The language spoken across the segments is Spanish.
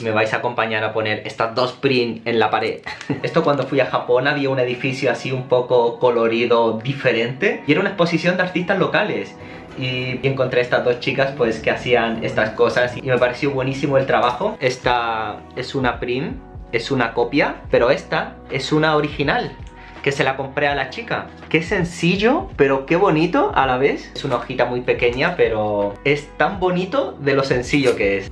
Me vais a acompañar a poner estas dos prints en la pared. Esto cuando fui a Japón había un edificio así un poco colorido, diferente, y era una exposición de artistas locales. Y encontré estas dos chicas pues que hacían estas cosas y me pareció buenísimo el trabajo. Esta es una print, es una copia, pero esta es una original que se la compré a la chica. Qué sencillo, pero qué bonito a la vez. Es una hojita muy pequeña, pero es tan bonito de lo sencillo que es.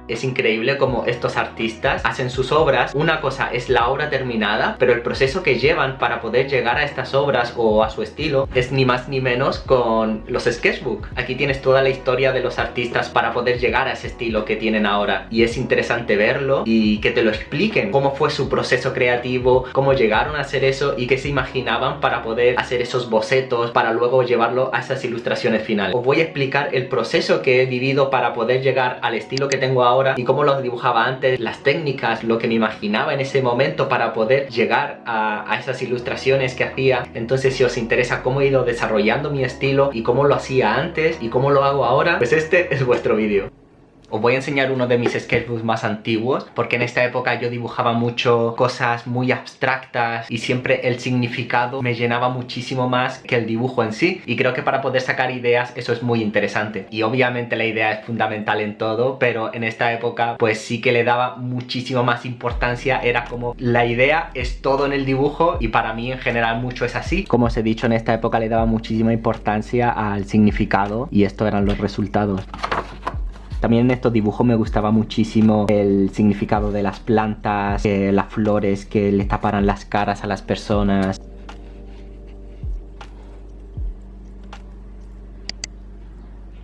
Es increíble cómo estos artistas hacen sus obras. Una cosa es la obra terminada, pero el proceso que llevan para poder llegar a estas obras o a su estilo es ni más ni menos con los sketchbook. Aquí tienes toda la historia de los artistas para poder llegar a ese estilo que tienen ahora. Y es interesante verlo y que te lo expliquen. Cómo fue su proceso creativo, cómo llegaron a hacer eso y qué se imaginaban para poder hacer esos bocetos, para luego llevarlo a esas ilustraciones finales. Os voy a explicar el proceso que he vivido para poder llegar al estilo que tengo ahora y cómo los dibujaba antes, las técnicas, lo que me imaginaba en ese momento para poder llegar a esas ilustraciones que hacía. Entonces, si os interesa cómo he ido desarrollando mi estilo y cómo lo hacía antes y cómo lo hago ahora, pues este es vuestro vídeo. Os voy a enseñar uno de mis sketchbooks más antiguos, porque en esta época yo dibujaba mucho cosas muy abstractas y siempre el significado me llenaba muchísimo más que el dibujo en sí, y creo que para poder sacar ideas eso es muy interesante. Y obviamente la idea es fundamental en todo, pero en esta época pues sí que le daba muchísimo más importancia. Era como la idea es todo en el dibujo, y para mí en general mucho es así. Como os he dicho, en esta época le daba muchísima importancia al significado y estos eran los resultados. También en estos dibujos me gustaba muchísimo el significado de las plantas, las flores que le taparan las caras a las personas.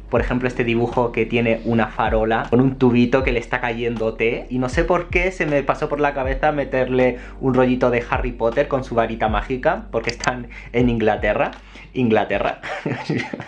Por ejemplo, este dibujo que tiene una farola con un tubito que le está cayendo té, y no sé por qué se me pasó por la cabeza meterle un rollito de Harry Potter con su varita mágica, porque están en Inglaterra.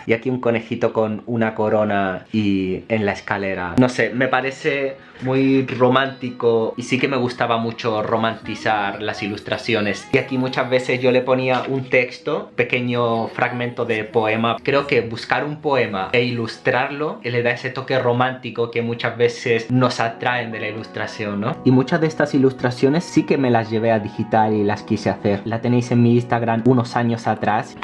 Y aquí un conejito con una corona y en la escalera. No sé, me parece muy romántico y sí que me gustaba mucho romantizar las ilustraciones. Y aquí muchas veces yo le ponía un texto, pequeño fragmento de poema. Creo que buscar un poema e ilustrarlo le da ese toque romántico que muchas veces nos atraen de la ilustración, ¿no? Y muchas de estas ilustraciones sí que me las llevé a digital y las quise hacer. La tenéis en mi Instagram unos años atrás.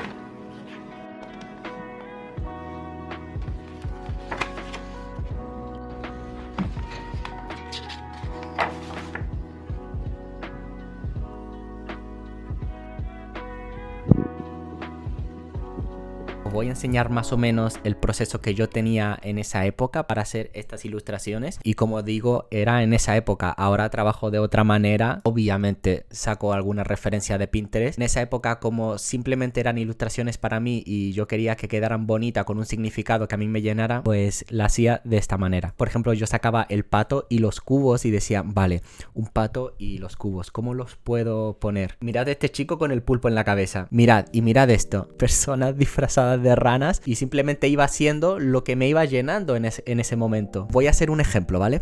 Os voy a enseñar más o menos el proceso que yo tenía en esa época para hacer estas ilustraciones, y como digo, era en esa época. Ahora trabajo de otra manera, obviamente saco alguna referencia de Pinterest. En esa época, como simplemente eran ilustraciones para mí y yo quería que quedaran bonitas con un significado que a mí me llenara, pues la hacía de esta manera. Por ejemplo, yo sacaba el pato y los cubos y decía, vale, un pato y los cubos, ¿cómo los puedo poner? Mirad este chico con el pulpo en la cabeza, mirad, y mirad esto, personas disfrazadas de ranas, y simplemente iba haciendo lo que me iba llenando en ese momento. Voy a hacer un ejemplo, ¿vale?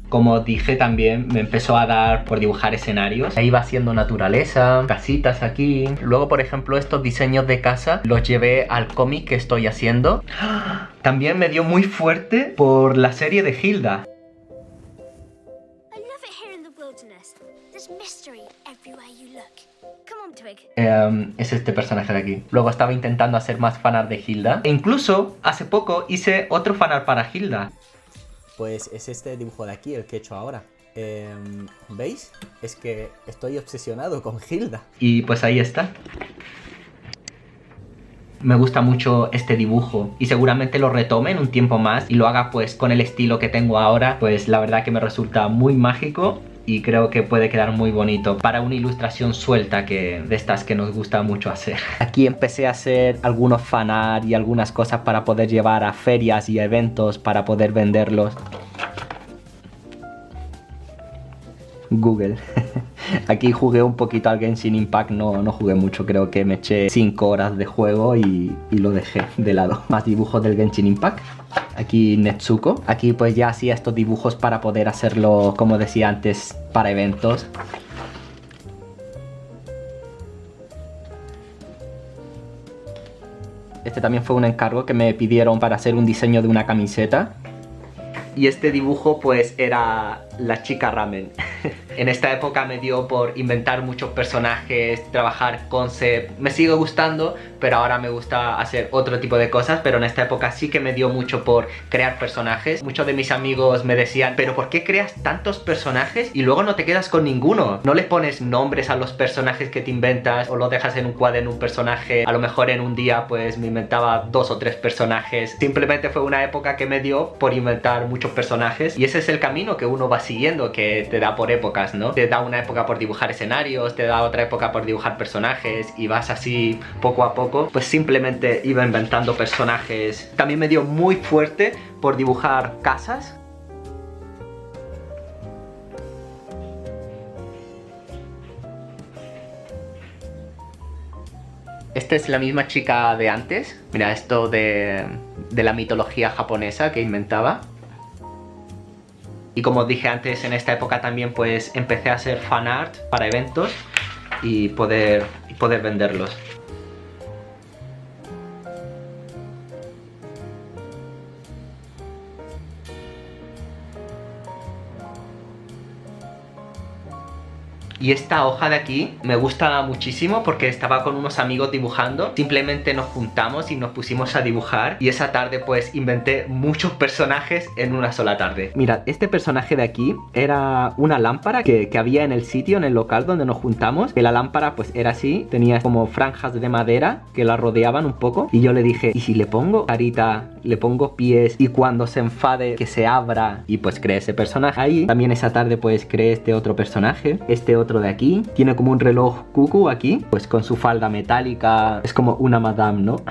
Como dije, también me empezó a dar por dibujar escenarios. Ahí iba haciendo naturaleza, casitas aquí. Luego, por ejemplo, estos diseños de casa los llevé al cómic que estoy haciendo. También me dio muy fuerte por la serie de Hilda. Es este personaje de aquí. Luego estaba intentando hacer más fanart de Hilda. E incluso, hace poco, hice otro fanart para Hilda. Pues es este dibujo de aquí, el que he hecho ahora. ¿Veis? Es que estoy obsesionado con Hilda. Y pues ahí está. Me gusta mucho este dibujo y seguramente lo retome en un tiempo más y lo haga pues con el estilo que tengo ahora. Pues la verdad que me resulta muy mágico y creo que puede quedar muy bonito para una ilustración suelta de estas que nos gusta mucho hacer. Aquí empecé a hacer algunos fanart y algunas cosas para poder llevar a ferias y eventos para poder venderlos. Google. Aquí jugué un poquito al Genshin Impact, no jugué mucho, creo que me eché 5 horas de juego y lo dejé de lado. Más dibujos del Genshin Impact. Aquí Netsuko. Aquí pues ya hacía estos dibujos para poder hacerlo, como decía antes, para eventos. Este también fue un encargo que me pidieron para hacer un diseño de una camiseta. Y este dibujo pues era la chica ramen. En esta época me dio por inventar muchos personajes, trabajar concept. Me sigue gustando, pero ahora me gusta hacer otro tipo de cosas. Pero en esta época sí que me dio mucho por crear personajes. Muchos de mis amigos me decían, pero ¿por qué creas tantos personajes y luego no te quedas con ninguno? ¿No le pones nombres a los personajes que te inventas o lo dejas en un cuaderno un personaje? A lo mejor en un día pues me inventaba 2 o 3 personajes. Simplemente fue una época que me dio por inventar muchos personajes. Y ese es el camino que uno va siguiendo, que te da por épocas, ¿no? Te da una época por dibujar escenarios, te da otra época por dibujar personajes y vas así poco a poco. Pues simplemente iba inventando personajes. También me dio muy fuerte por dibujar casas. Esta es la misma chica de antes. Mira, esto de la mitología japonesa que inventaba. Y como os dije antes, en esta época también pues empecé a hacer fanart para eventos y poder venderlos. Y esta hoja de aquí me gusta muchísimo porque estaba con unos amigos dibujando. Simplemente nos juntamos y nos pusimos a dibujar. Y esa tarde pues inventé muchos personajes en una sola tarde. Mirad, este personaje de aquí era una lámpara que había en el sitio, en el local donde nos juntamos. Que la lámpara pues era así, tenía como franjas de madera que la rodeaban un poco. Y yo le dije, ¿y si le pongo carita, le pongo pies y cuando se enfade que se abra? Y pues creé ese personaje ahí. También esa tarde pues creé este otro personaje. Este otro de aquí, tiene como un reloj cucú aquí, pues con su falda metálica, es como una madame, ¿no?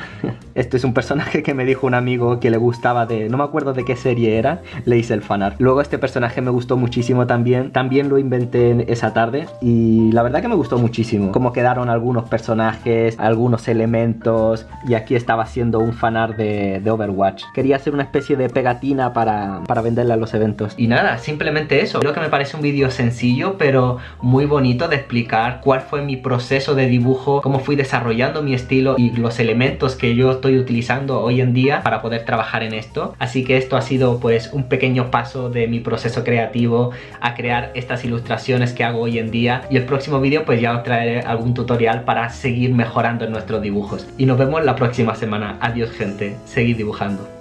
Este es un personaje que me dijo un amigo que le gustaba no me acuerdo de qué serie era, le hice el fanart. Luego este personaje me gustó muchísimo también lo inventé esa tarde y la verdad que me gustó muchísimo cómo quedaron algunos personajes, algunos elementos, y aquí estaba haciendo un fanart de Overwatch. Quería hacer una especie de pegatina para venderla a los eventos. Y nada, simplemente eso. Creo que me parece un vídeo sencillo, pero muy bonito de explicar cuál fue mi proceso de dibujo, cómo fui desarrollando mi estilo y los elementos que yo estoy utilizando hoy en día para poder trabajar en esto. Así que esto ha sido pues un pequeño paso de mi proceso creativo a crear estas ilustraciones que hago hoy en día, y el próximo vídeo pues ya os traeré algún tutorial para seguir mejorando en nuestros dibujos. Y nos vemos la próxima semana. Adiós gente, seguid dibujando.